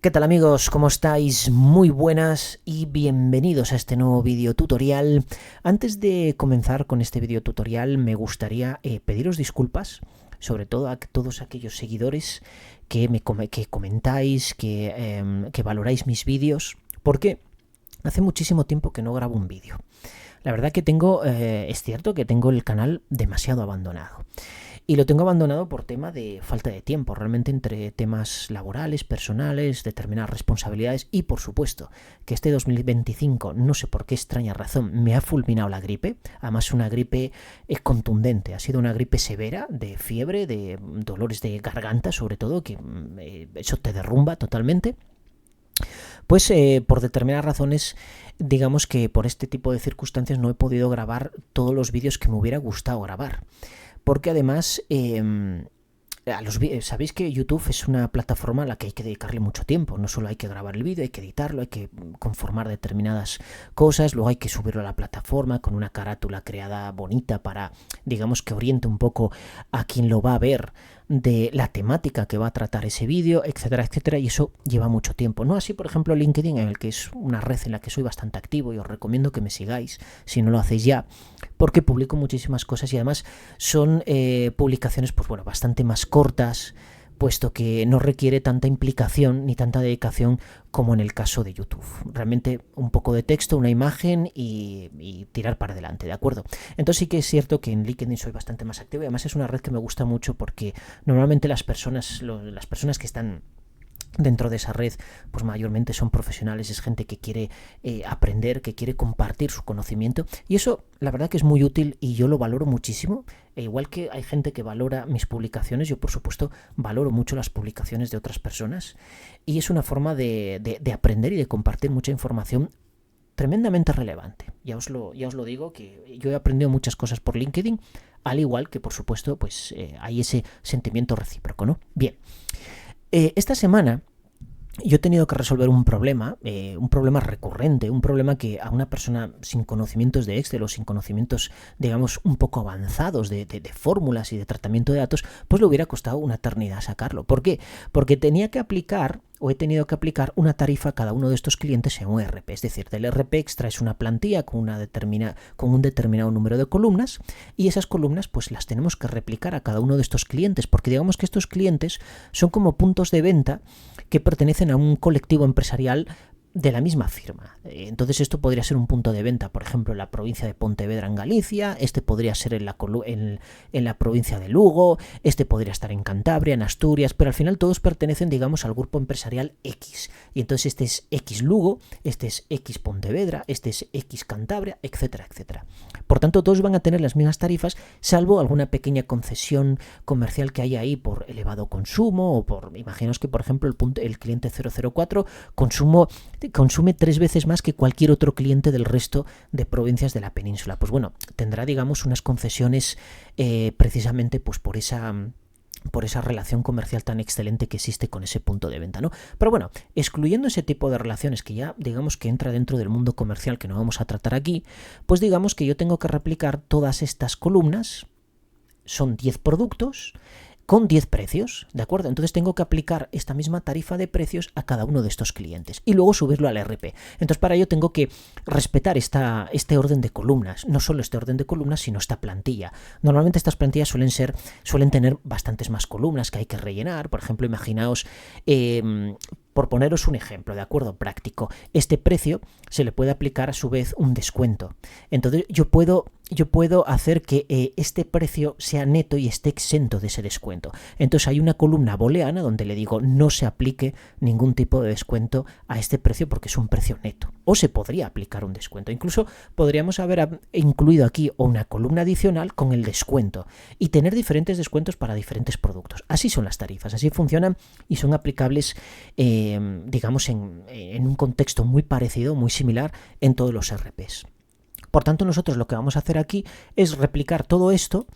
¿Qué tal amigos? ¿Cómo estáis? Muy buenas y bienvenidos a este nuevo video tutorial. Antes de comenzar con este video tutorial me gustaría pediros disculpas, sobre todo a todos aquellos seguidores que comentáis, que valoráis mis vídeos, porque hace muchísimo tiempo que no grabo un vídeo. La verdad que es cierto que tengo el canal demasiado abandonado. Y lo tengo abandonado por tema de falta de tiempo, realmente entre temas laborales, personales, determinadas responsabilidades y por supuesto que este 2025, no sé por qué extraña razón, me ha fulminado la gripe, además una gripe contundente, ha sido una gripe severa de fiebre, de dolores de garganta sobre todo, que eso te derrumba totalmente. Pues por determinadas razones, digamos que por este tipo de circunstancias no he podido grabar todos los vídeos que me hubiera gustado grabar. Porque además, sabéis que YouTube es una plataforma a la que hay que dedicarle mucho tiempo. No solo hay que grabar el vídeo, hay que editarlo, hay que conformar determinadas cosas, luego hay que subirlo a la plataforma con una carátula creada bonita para, digamos, que oriente un poco a quien lo va a ver de la temática que va a tratar ese vídeo, etcétera, etcétera, y eso lleva mucho tiempo. No así, por ejemplo, LinkedIn, en el que es una red en la que soy bastante activo y os recomiendo que me sigáis si no lo hacéis ya, porque publico muchísimas cosas y además son publicaciones, pues bueno, bastante más cortas, puesto que no requiere tanta implicación ni tanta dedicación como en el caso de YouTube. Realmente un poco de texto, una imagen y tirar para adelante, ¿de acuerdo? Entonces sí que es cierto que en LinkedIn soy bastante más activo y además es una red que me gusta mucho porque normalmente las personas que están dentro de esa red, pues mayormente son profesionales, es gente que quiere aprender, que quiere compartir su conocimiento y eso la verdad que es muy útil y yo lo valoro muchísimo. E igual que hay gente que valora mis publicaciones, yo por supuesto valoro mucho las publicaciones de otras personas y es una forma de aprender y de compartir mucha información tremendamente relevante. Ya os lo digo, que yo he aprendido muchas cosas por LinkedIn, al igual que por supuesto pues hay ese sentimiento recíproco, ¿no? Bien. Esta semana yo he tenido que resolver un problema recurrente, un problema que a una persona sin conocimientos de Excel o sin conocimientos, digamos, un poco avanzados de fórmulas y de tratamiento de datos, pues le hubiera costado una eternidad sacarlo. ¿Por qué? Porque he tenido que aplicar una tarifa a cada uno de estos clientes en un ERP. Es decir, del ERP extraes una plantilla con un determinado número de columnas y esas columnas pues las tenemos que replicar a cada uno de estos clientes, porque digamos que estos clientes son como puntos de venta que pertenecen a un colectivo empresarial de la misma firma. Entonces esto podría ser un punto de venta, por ejemplo, en la provincia de Pontevedra en Galicia, este podría ser en la provincia de Lugo, este podría estar en Cantabria, en Asturias, pero al final todos pertenecen, digamos, al grupo empresarial X. Y entonces este es X Lugo, este es X Pontevedra, este es X Cantabria, etcétera, etcétera. Por tanto, todos van a tener las mismas tarifas, salvo alguna pequeña concesión comercial que haya ahí por elevado consumo o por, imaginaos que, por ejemplo, el cliente 004 consume 3 veces más que cualquier otro cliente del resto de provincias de la península. Pues bueno, tendrá, digamos, unas concesiones precisamente pues por esa relación comercial tan excelente que existe con ese punto de venta, ¿no? Pero bueno, excluyendo ese tipo de relaciones que ya digamos que entra dentro del mundo comercial que no vamos a tratar aquí, pues digamos que yo tengo que replicar todas estas columnas, son 10 productos, con 10 precios, ¿de acuerdo? Entonces tengo que aplicar esta misma tarifa de precios a cada uno de estos clientes y luego subirlo al ERP. Entonces para ello tengo que respetar este orden de columnas, no solo este orden de columnas, sino esta plantilla. Normalmente estas plantillas suelen tener bastantes más columnas que hay que rellenar. Por ejemplo, imaginaos, por poneros un ejemplo, ¿de acuerdo? Práctico. Este precio se le puede aplicar a su vez un descuento. Entonces yo puedo hacer que este precio sea neto y esté exento de ese descuento. Entonces hay una columna booleana donde le digo no se aplique ningún tipo de descuento a este precio porque es un precio neto. O se podría aplicar un descuento. Incluso podríamos haber incluido aquí una columna adicional con el descuento y tener diferentes descuentos para diferentes productos. Así son las tarifas, así funcionan y son aplicables digamos en un contexto muy parecido, muy similar en todos los RPs. Por tanto, nosotros lo que vamos a hacer aquí es replicar todo esto,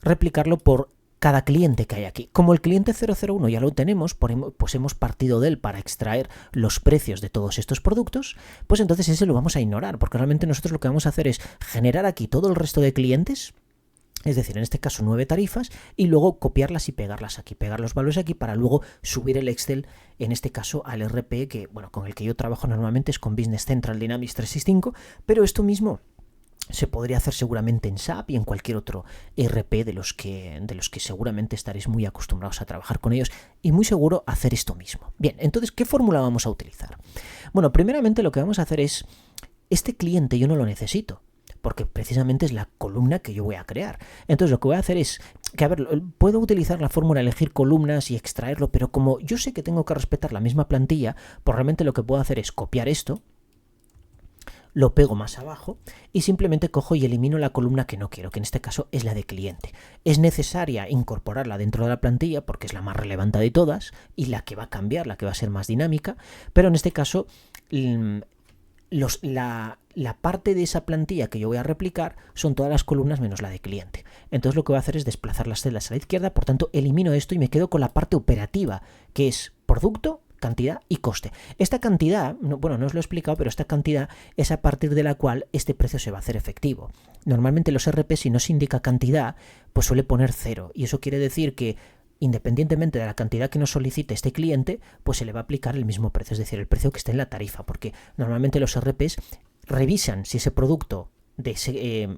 replicarlo por cada cliente que hay aquí. Como el cliente 001 ya lo tenemos, pues hemos partido de él para extraer los precios de todos estos productos, pues entonces ese lo vamos a ignorar, porque realmente nosotros lo que vamos a hacer es generar aquí todo el resto de clientes Es decir, en este caso 9 tarifas y luego copiarlas y pegarlas aquí, pegar los valores aquí para luego subir el Excel, en este caso al RP que, bueno, con el que yo trabajo normalmente es con Business Central Dynamics 365, pero esto mismo se podría hacer seguramente en SAP y en cualquier otro ERP de los que seguramente estaréis muy acostumbrados a trabajar con ellos y muy seguro hacer esto mismo. Bien, entonces, ¿qué fórmula vamos a utilizar? Bueno, primeramente lo que vamos a hacer es, este cliente yo no lo necesito, porque precisamente es la columna que yo voy a crear. Entonces lo que voy a hacer es que, a ver, puedo utilizar la fórmula elegir columnas y extraerlo, pero como yo sé que tengo que respetar la misma plantilla, pues realmente lo que puedo hacer es copiar esto, lo pego más abajo y simplemente cojo y elimino la columna que no quiero, que en este caso es la de cliente. Es necesaria incorporarla dentro de la plantilla porque es la más relevante de todas y la que va a cambiar, la que va a ser más dinámica, pero en este caso la parte de esa plantilla que yo voy a replicar son todas las columnas menos la de cliente. Entonces lo que voy a hacer es desplazar las celdas a la izquierda, por tanto elimino esto y me quedo con la parte operativa, que es producto, cantidad y coste. Esta cantidad, bueno, no os lo he explicado, pero esta cantidad es a partir de la cual este precio se va a hacer efectivo. Normalmente los RP, si no se indica cantidad, pues suele poner 0, y eso quiere decir que independientemente de la cantidad que nos solicite este cliente, pues se le va a aplicar el mismo precio, es decir, el precio que esté en la tarifa, porque normalmente los RPs revisan si ese producto de ese,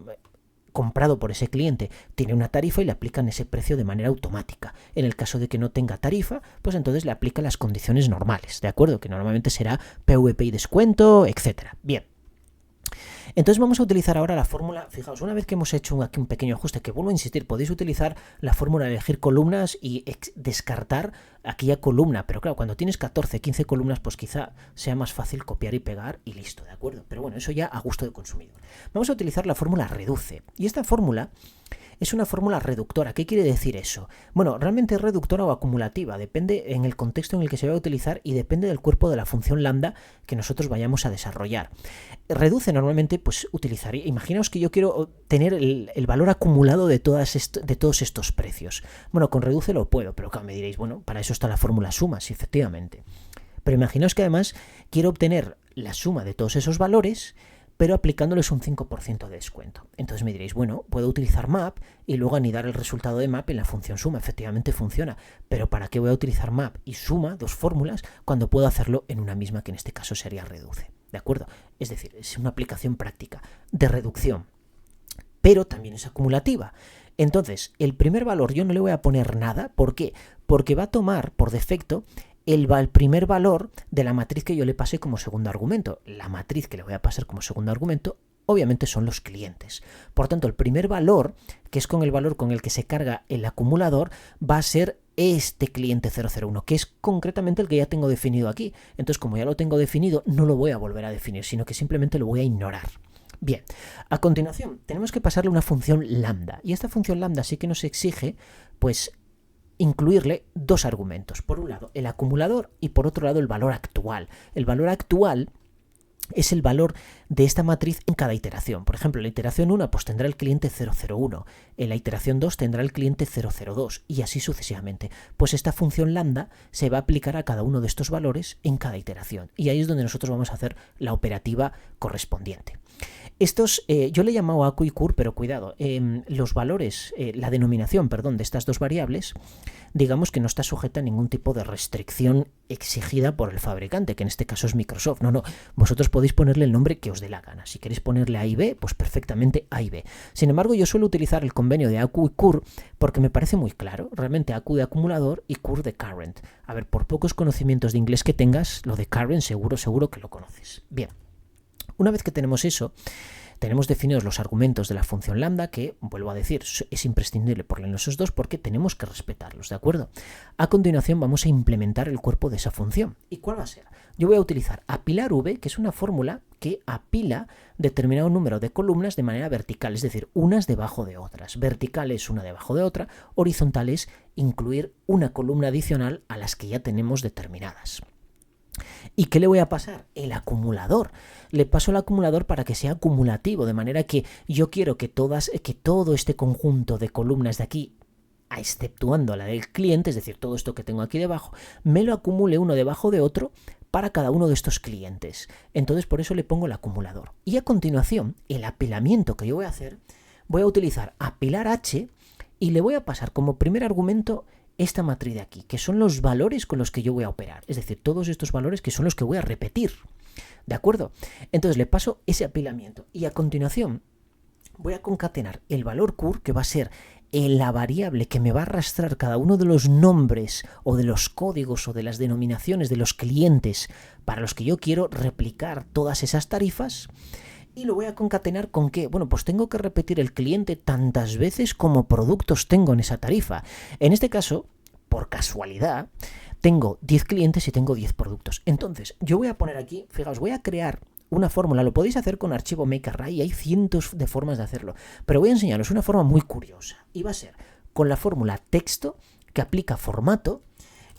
comprado por ese cliente tiene una tarifa y le aplican ese precio de manera automática. En el caso de que no tenga tarifa, pues entonces le aplican las condiciones normales, ¿de acuerdo? Que normalmente será PVP y descuento, etcétera. Bien. Entonces vamos a utilizar ahora la fórmula, fijaos, una vez que hemos hecho aquí un pequeño ajuste, que vuelvo a insistir, podéis utilizar la fórmula de elegir columnas y descartar aquella columna, pero claro, cuando tienes 14, 15 columnas, pues quizá sea más fácil copiar y pegar y listo, ¿de acuerdo? Pero bueno, eso ya a gusto del consumidor. Vamos a utilizar la fórmula reduce, y esta fórmula es una fórmula reductora. ¿Qué quiere decir eso? Bueno, realmente es reductora o acumulativa, depende en el contexto en el que se va a utilizar y depende del cuerpo de la función lambda que nosotros vayamos a desarrollar. Reduce normalmente, pues utilizaría, imaginaos que yo quiero tener el valor acumulado de todos estos precios. Bueno, con reduce lo puedo, pero claro, me diréis, bueno, para eso está la fórmula suma, sí, efectivamente. Pero imaginaos que además quiero obtener la suma de todos esos valores, pero aplicándoles un 5% de descuento. Entonces me diréis, bueno, puedo utilizar map y luego anidar el resultado de map en la función suma. Efectivamente funciona, pero ¿para qué voy a utilizar map y suma, dos fórmulas, cuando puedo hacerlo en una misma, que en este caso sería reduce? ¿De acuerdo? Es decir, es una aplicación práctica de reducción, pero también es acumulativa. Entonces, el primer valor yo no le voy a poner nada. ¿Por qué? Porque va a tomar por defecto el primer valor de la matriz que yo le pasé como segundo argumento. La matriz que le voy a pasar como segundo argumento obviamente son los clientes. Por tanto, el primer valor, que es con el valor con el que se carga el acumulador, va a ser este cliente 001, que es concretamente el que ya tengo definido aquí. Entonces, como ya lo tengo definido, no lo voy a volver a definir, sino que simplemente lo voy a ignorar. Bien, a continuación tenemos que pasarle una función lambda, y esta función lambda sí que nos exige, pues, incluirle dos argumentos. Por un lado, el acumulador y por otro lado, el valor actual. El valor actual es el valor de esta matriz en cada iteración. Por ejemplo, en la iteración 1 pues tendrá el cliente 001, en la iteración 2 tendrá el cliente 002 y así sucesivamente. Pues esta función lambda se va a aplicar a cada uno de estos valores en cada iteración y ahí es donde nosotros vamos a hacer la operativa correspondiente. Estos, yo le he llamado ACU y CUR, pero cuidado, los valores, la denominación, perdón, de estas dos variables, digamos que no está sujeta a ningún tipo de restricción exigida por el fabricante, que en este caso es Microsoft. No, vosotros podéis ponerle el nombre que os dé la gana. Si queréis ponerle A y B, pues perfectamente A y B. Sin embargo, yo suelo utilizar el convenio de ACU y CUR porque me parece muy claro. Realmente ACU de acumulador y CUR de current. A ver, por pocos conocimientos de inglés que tengas, lo de current seguro que lo conoces. Bien. Una vez que tenemos eso, tenemos definidos los argumentos de la función lambda, que, vuelvo a decir, es imprescindible ponerle esos dos porque tenemos que respetarlos, ¿de acuerdo? A continuación vamos a implementar el cuerpo de esa función. ¿Y cuál va a ser? Yo voy a utilizar apilar v, que es una fórmula que apila determinado número de columnas de manera vertical, es decir, unas debajo de otras. Vertical es una debajo de otra, horizontal es incluir una columna adicional a las que ya tenemos determinadas. ¿Y qué le voy a pasar? El acumulador. Le paso el acumulador para que sea acumulativo, de manera que yo quiero que todo este conjunto de columnas de aquí, exceptuando la del cliente, es decir, todo esto que tengo aquí debajo, me lo acumule uno debajo de otro para cada uno de estos clientes. Entonces, por eso le pongo el acumulador. Y a continuación, el apilamiento que yo voy a hacer voy a utilizar apilar H y le voy a pasar como primer argumento esta matriz de aquí, que son los valores con los que yo voy a operar. Es decir, todos estos valores que son los que voy a repetir. ¿De acuerdo? Entonces le paso ese apilamiento y a continuación voy a concatenar el valor cur, que va a ser la variable que me va a arrastrar cada uno de los nombres o de los códigos o de las denominaciones de los clientes para los que yo quiero replicar todas esas tarifas. Y lo voy a concatenar con que, bueno, pues tengo que repetir el cliente tantas veces como productos tengo en esa tarifa. En este caso, por casualidad, tengo 10 clientes y tengo 10 productos. Entonces, yo voy a poner aquí, fijaos, voy a crear una fórmula. Lo podéis hacer con archivo MakerRay y hay cientos de formas de hacerlo. Pero voy a enseñaros una forma muy curiosa. Y va a ser con la fórmula texto que aplica formato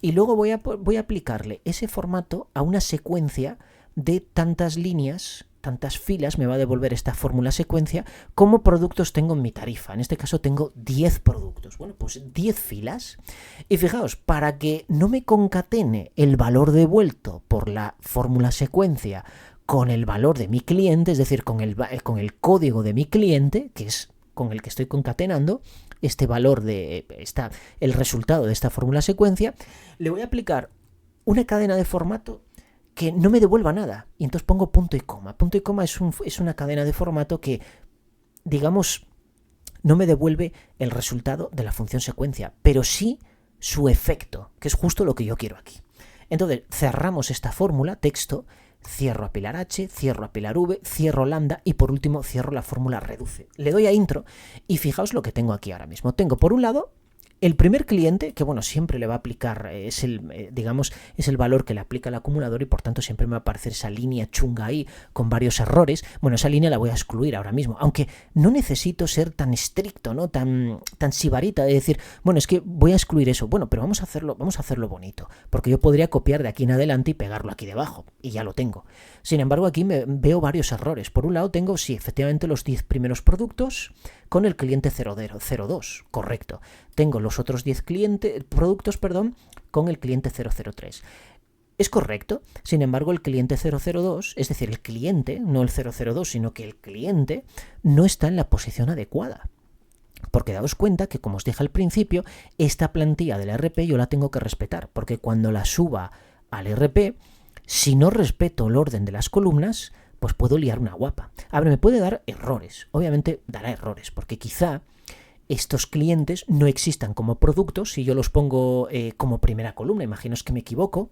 y luego voy a aplicarle ese formato a una secuencia de tantas líneas, tantas filas, me va a devolver esta fórmula secuencia, como productos tengo en mi tarifa. En este caso tengo 10 productos. Bueno, pues 10 filas. Y fijaos, para que no me concatene el valor devuelto por la fórmula secuencia con el valor de mi cliente, es decir, con el código de mi cliente, que es con el que estoy concatenando este valor el resultado de esta fórmula secuencia, le voy a aplicar una cadena de formato que no me devuelva nada. Y entonces pongo punto y coma. Punto y coma es una cadena de formato que, digamos, no me devuelve el resultado de la función secuencia, pero sí su efecto, que es justo lo que yo quiero aquí. Entonces, cerramos esta fórmula, texto, cierro apilar H, cierro apilar V, cierro lambda y por último cierro la fórmula reduce. Le doy a intro y fijaos lo que tengo aquí ahora mismo. Tengo por un lado el primer cliente, que bueno, siempre le va a aplicar, es el valor que le aplica el acumulador y por tanto siempre me va a aparecer esa línea chunga ahí con varios errores. Bueno, esa línea la voy a excluir ahora mismo, aunque no necesito ser tan estricto, ¿no? Tan sibarita de decir, bueno, es que voy a excluir eso. Bueno, pero vamos a hacerlo bonito, porque yo podría copiar de aquí en adelante y pegarlo aquí debajo, y ya lo tengo. Sin embargo, aquí veo varios errores. Por un lado tengo, sí, efectivamente los 10 primeros productos con el cliente 02, correcto. Tengo los otros 10 productos con el cliente 003. Es correcto, sin embargo el cliente 002, es decir, el cliente, no el 002, sino que el cliente no está en la posición adecuada. Porque daos cuenta que, como os dije al principio, esta plantilla del RP yo la tengo que respetar, porque cuando la suba al RP, si no respeto el orden de las columnas, pues puedo liar una guapa. A ver, me puede dar errores, obviamente dará errores, porque quizá estos clientes no existan como productos si yo los pongo como primera columna, imaginaos que me equivoco,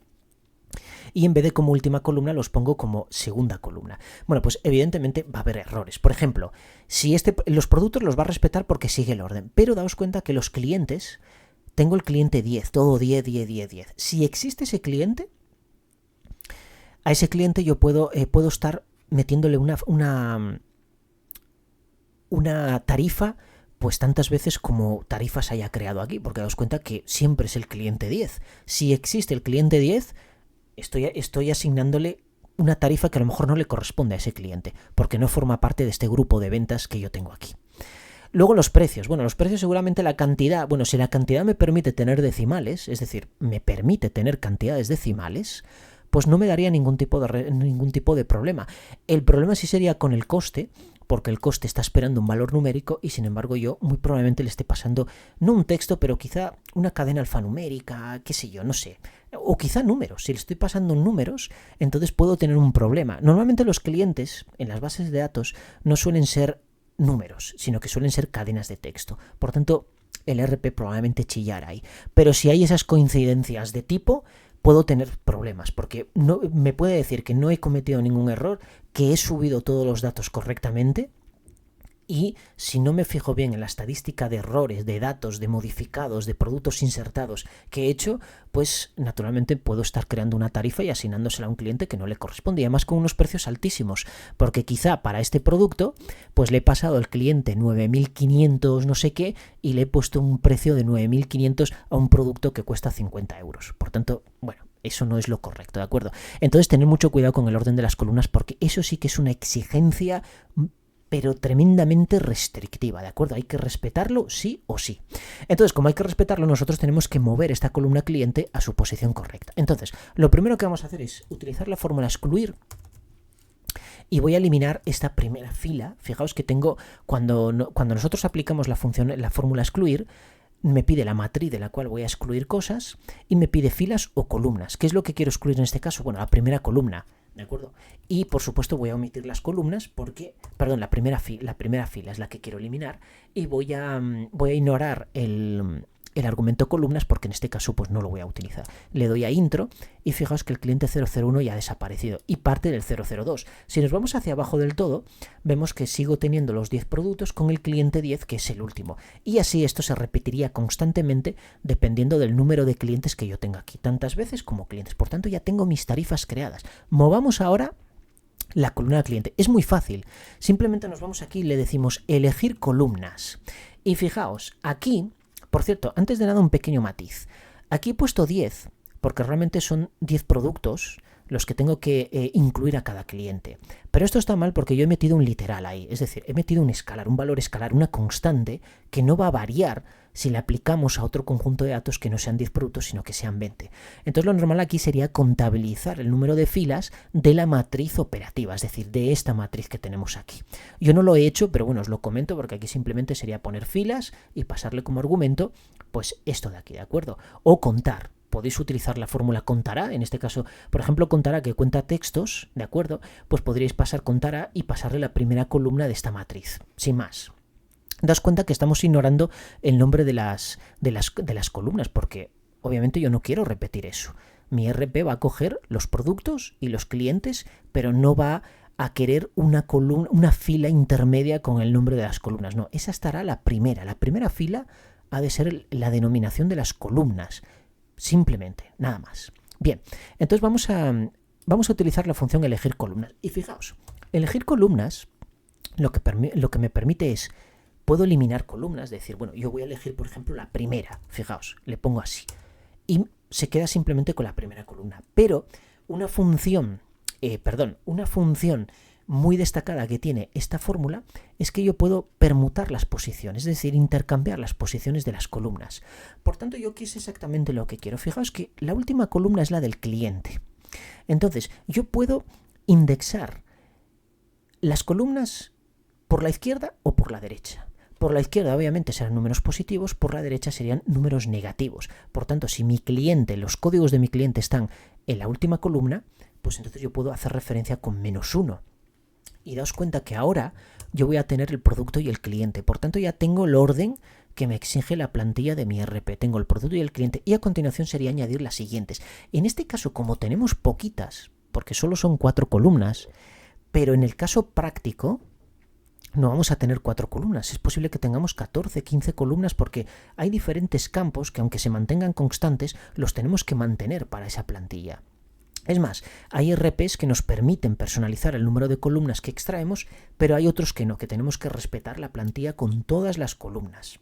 y en vez de como última columna los pongo como segunda columna. Bueno, pues evidentemente va a haber errores. Por ejemplo, si los productos los va a respetar porque sigue el orden, pero daos cuenta que los clientes, tengo el cliente 10, todo 10, 10, 10, 10. Si existe ese cliente, a ese cliente yo puedo estar metiéndole una tarifa pues tantas veces como tarifas haya creado aquí, porque daos cuenta que siempre es el cliente 10. Si existe el cliente 10, estoy asignándole una tarifa que a lo mejor no le corresponde a ese cliente, porque no forma parte de este grupo de ventas que yo tengo aquí. Luego los precios. Bueno, los precios seguramente la cantidad, bueno, si la cantidad me permite tener decimales, es decir, me permite tener cantidades decimales, pues no me daría ningún tipo de problema. El problema sí sería con el coste, porque el coste está esperando un valor numérico y sin embargo yo muy probablemente le esté pasando no un texto, pero quizá una cadena alfanumérica, qué sé yo, no sé. O quizá números. Si le estoy pasando números, entonces puedo tener un problema. Normalmente los clientes en las bases de datos no suelen ser números, sino que suelen ser cadenas de texto. Por tanto, el RP probablemente chillará ahí. Pero si hay esas coincidencias de tipo, puedo tener problemas, porque no me puede decir que no he cometido ningún error, que he subido todos los datos correctamente, y si no me fijo bien en la estadística de errores, de datos, de modificados, de productos insertados que he hecho, pues naturalmente puedo estar creando una tarifa y asignándosela a un cliente que no le corresponde, y además con unos precios altísimos, porque quizá para este producto pues le he pasado al cliente 9.500 no sé qué y le he puesto un precio de 9.500 a un producto que cuesta 50 euros. Por tanto, bueno, eso no es lo correcto, ¿de acuerdo? Entonces, tener mucho cuidado con el orden de las columnas, porque eso sí que es una exigencia pero tremendamente restrictiva, ¿de acuerdo? Hay que respetarlo sí o sí. Entonces, como hay que respetarlo, nosotros tenemos que mover esta columna cliente a su posición correcta. Entonces, lo primero que vamos a hacer es utilizar la fórmula excluir y voy a eliminar esta primera fila. Fijaos que tengo, cuando nosotros aplicamos la fórmula excluir, me pide la matriz de la cual voy a excluir cosas y me pide filas o columnas. ¿Qué es lo que quiero excluir en este caso? Bueno, la primera columna, ¿de acuerdo? Y por supuesto voy a omitir las columnas porque, perdón, la primera fila es la que quiero eliminar y voy a ignorar el argumento columnas porque en este caso pues no lo voy a utilizar. Le doy a intro y fijaos que el cliente 001 ya ha desaparecido y parte del 002. Si nos vamos hacia abajo del todo, vemos que sigo teniendo los 10 productos con el cliente 10 que es el último. Y así esto se repetiría constantemente dependiendo del número de clientes que yo tenga aquí, tantas veces como clientes. Por tanto ya tengo mis tarifas creadas. Movamos ahora la columna de cliente. Es muy fácil. Simplemente nos vamos aquí y le decimos elegir columnas. Y fijaos, aquí, por cierto, antes de nada un pequeño matiz. Aquí he puesto 10 porque realmente son 10 productos los que tengo que incluir a cada cliente. Pero esto está mal porque yo he metido un literal ahí. Es decir, he metido un escalar, un valor escalar, una constante que no va a variar si le aplicamos a otro conjunto de datos que no sean 10 productos, sino que sean 20. Entonces lo normal aquí sería contabilizar el número de filas de la matriz operativa, es decir, de esta matriz que tenemos aquí. Yo no lo he hecho, pero bueno, os lo comento porque aquí simplemente sería poner filas y pasarle como argumento pues esto de aquí, ¿de acuerdo? O contar. Podéis utilizar la fórmula contará, en este caso, por ejemplo, contará que cuenta textos, ¿de acuerdo? Pues podríais pasar contará y pasarle la primera columna de esta matriz, sin más. Daos cuenta que estamos ignorando el nombre de las columnas, porque obviamente yo no quiero repetir eso. Mi RP va a coger los productos y los clientes, pero no va a querer una fila intermedia con el nombre de las columnas. No, esa estará la primera. La primera fila ha de ser la denominación de las columnas. Simplemente, nada más. Bien, entonces vamos a utilizar la función elegir columnas. Y fijaos, elegir columnas lo que me permite es, puedo eliminar columnas, es decir, bueno, yo voy a elegir, por ejemplo, la primera. Fijaos, le pongo así. Y se queda simplemente con la primera columna. Pero una función muy destacada que tiene esta fórmula es que yo puedo permutar las posiciones, es decir, intercambiar las posiciones de las columnas. Por tanto, yo qué es exactamente lo que quiero. Fijaos que la última columna es la del cliente. Entonces, yo puedo indexar las columnas por la izquierda o por la derecha. Por la izquierda obviamente serán números positivos, por la derecha serían números negativos. Por tanto, si los códigos de mi cliente están en la última columna, pues entonces yo puedo hacer referencia con -1. Y daos cuenta que ahora yo voy a tener el producto y el cliente. Por tanto, ya tengo el orden que me exige la plantilla de mi RP. Tengo el producto y el cliente. Y a continuación sería añadir las siguientes. En este caso, como tenemos poquitas, porque solo son 4 columnas, pero en el caso práctico no vamos a tener 4 columnas. Es posible que tengamos 14, 15 columnas porque hay diferentes campos que aunque se mantengan constantes, los tenemos que mantener para esa plantilla. Es más, hay RPs que nos permiten personalizar el número de columnas que extraemos, pero hay otros que no, que tenemos que respetar la plantilla con todas las columnas.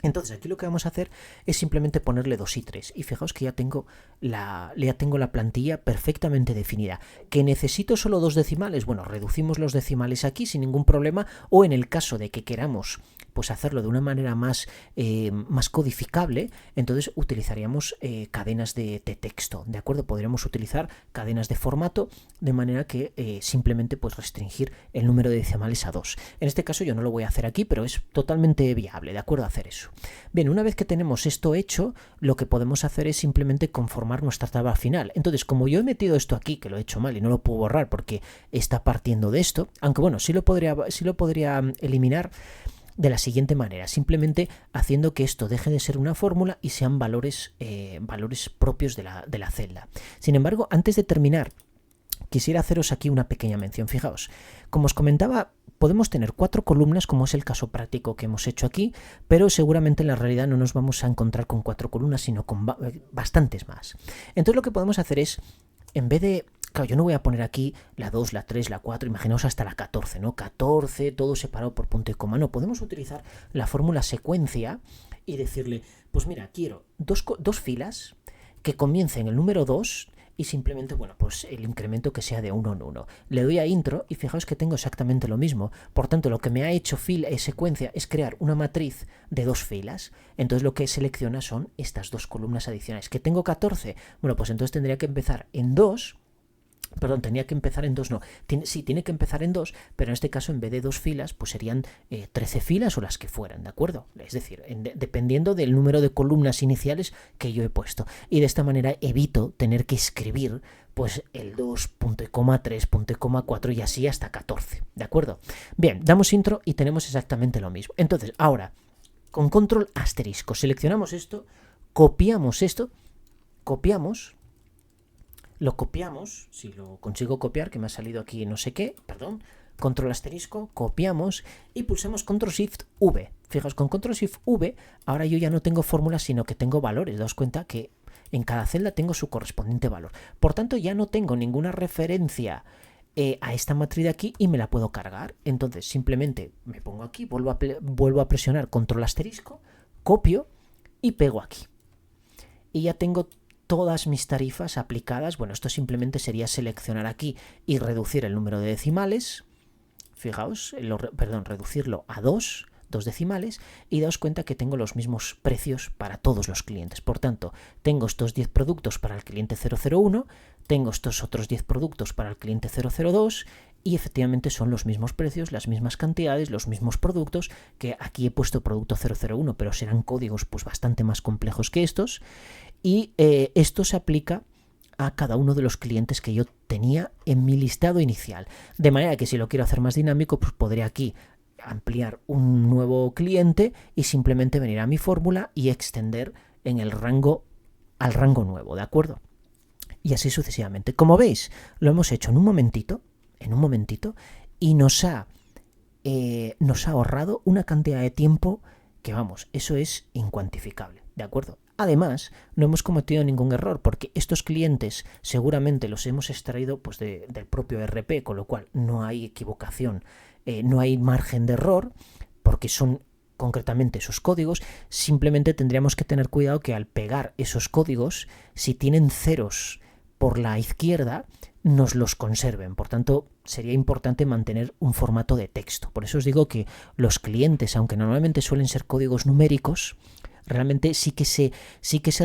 Entonces aquí lo que vamos a hacer es simplemente ponerle 2 y 3 y fijaos que ya tengo la plantilla perfectamente definida. ¿Que necesito solo 2 decimales? Bueno, reducimos los decimales aquí sin ningún problema, o en el caso de que queramos pues hacerlo de una manera más codificable, entonces utilizaríamos cadenas de texto, ¿de acuerdo? Podríamos utilizar cadenas de formato de manera que simplemente pues restringir el número de decimales a 2. En este caso yo no lo voy a hacer aquí, pero es totalmente viable, ¿de acuerdo? Hacer eso. Bien, una vez que tenemos esto hecho, lo que podemos hacer es simplemente conformar nuestra tabla final. Entonces, como yo he metido esto aquí, que lo he hecho mal y no lo puedo borrar porque está partiendo de esto, aunque bueno, sí lo podría eliminar de la siguiente manera, simplemente haciendo que esto deje de ser una fórmula y sean valores propios de la celda. Sin embargo, antes de terminar, quisiera haceros aquí una pequeña mención. Fijaos, como os comentaba, podemos tener 4 columnas, como es el caso práctico que hemos hecho aquí, pero seguramente en la realidad no nos vamos a encontrar con 4 columnas, sino con bastantes más. Entonces lo que podemos hacer es, en vez de... Claro, yo no voy a poner aquí la 2, la 3, la 4, imaginaos hasta la 14, ¿no? 14, todo separado por punto y coma. No, podemos utilizar la fórmula secuencia y decirle, pues mira, quiero dos filas que comiencen el número 2 y simplemente, bueno, pues el incremento que sea de 1 en 1. Le doy a intro y fijaos que tengo exactamente lo mismo. Por tanto, lo que me ha hecho secuencia es crear una matriz de 2 filas. Entonces lo que selecciona son estas 2 columnas adicionales. ¿Que tengo 14? Bueno, pues entonces tendría que empezar en 2 Perdón, tenía que empezar en 2, no. Sí, tiene que empezar en 2, pero en este caso en vez de 2 filas, pues serían 13 filas o las que fueran, ¿de acuerdo? Es decir, dependiendo del número de columnas iniciales que yo he puesto. Y de esta manera evito tener que escribir pues el 2, punto y coma, 3, punto y coma, 4 y así hasta 14, ¿de acuerdo? Bien, damos intro y tenemos exactamente lo mismo. Entonces, ahora, con control asterisco, seleccionamos esto, copiamos esto, lo copiamos, si lo consigo copiar, que me ha salido aquí no sé qué, perdón, control asterisco, copiamos y pulsamos control shift V. Fijaos, con control shift V ahora yo ya no tengo fórmulas, sino que tengo valores. Daos cuenta que en cada celda tengo su correspondiente valor. Por tanto, ya no tengo ninguna referencia a esta matriz de aquí y me la puedo cargar. Entonces, simplemente me pongo aquí, vuelvo a presionar control asterisco, copio y pego aquí. Y ya tengo todas mis tarifas aplicadas. Bueno, esto simplemente sería seleccionar aquí y reducir el número de decimales. Fijaos, reducirlo a 2 decimales y daos cuenta que tengo los mismos precios para todos los clientes. Por tanto, tengo estos 10 productos para el cliente 001, tengo estos otros 10 productos para el cliente 002 y efectivamente son los mismos precios, las mismas cantidades, los mismos productos, que aquí he puesto producto 001, pero serán códigos pues bastante más complejos que estos. Y esto se aplica a cada uno de los clientes que yo tenía en mi listado inicial. De manera que si lo quiero hacer más dinámico, pues podré aquí ampliar un nuevo cliente y simplemente venir a mi fórmula y extender en el rango al rango nuevo, ¿de acuerdo? Y así sucesivamente. Como veis, lo hemos hecho en un momentito, y nos ha ahorrado una cantidad de tiempo que, vamos, eso es incuantificable, ¿de acuerdo? Además, no hemos cometido ningún error porque estos clientes seguramente los hemos extraído pues, del propio ERP, con lo cual no hay equivocación, no hay margen de error porque son concretamente esos códigos. Simplemente tendríamos que tener cuidado que al pegar esos códigos, si tienen ceros por la izquierda, nos los conserven. Por tanto, sería importante mantener un formato de texto. Por eso os digo que los clientes, aunque normalmente suelen ser códigos numéricos, realmente sí que se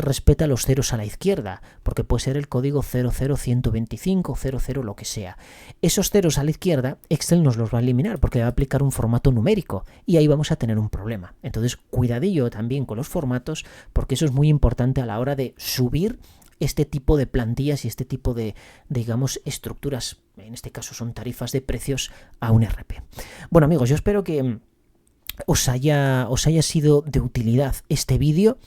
respeta los ceros a la izquierda, porque puede ser el código 00125, 00, lo que sea. Esos ceros a la izquierda, Excel nos los va a eliminar porque va a aplicar un formato numérico y ahí vamos a tener un problema. Entonces, cuidadillo también con los formatos, porque eso es muy importante a la hora de subir este tipo de plantillas y este tipo de, digamos, estructuras, en este caso son tarifas de precios, a un ERP. Bueno, amigos, yo espero que os haya sido de utilidad este vídeo.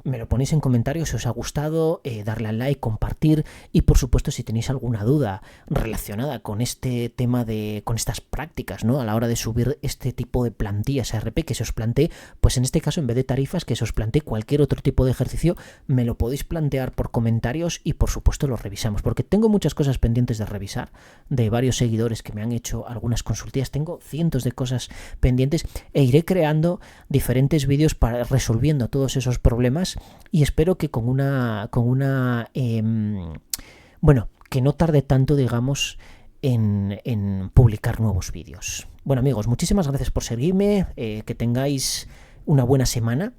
Me lo ponéis en comentarios si os ha gustado, darle al like, compartir y por supuesto si tenéis alguna duda relacionada con este tema con estas prácticas, ¿no? A la hora de subir este tipo de plantillas a ERP, que se os plantee, pues en este caso en vez de tarifas, que se os plantee cualquier otro tipo de ejercicio, me lo podéis plantear por comentarios y por supuesto lo revisamos, porque tengo muchas cosas pendientes de revisar, de varios seguidores que me han hecho algunas consultillas, tengo cientos de cosas pendientes e iré creando diferentes vídeos para resolviendo todos esos problemas. Y espero que bueno, que no tarde tanto, digamos, en publicar nuevos vídeos. Bueno, amigos, muchísimas gracias por seguirme, que tengáis una buena semana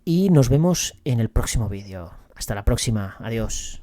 y nos vemos en el próximo vídeo. Hasta la próxima, adiós.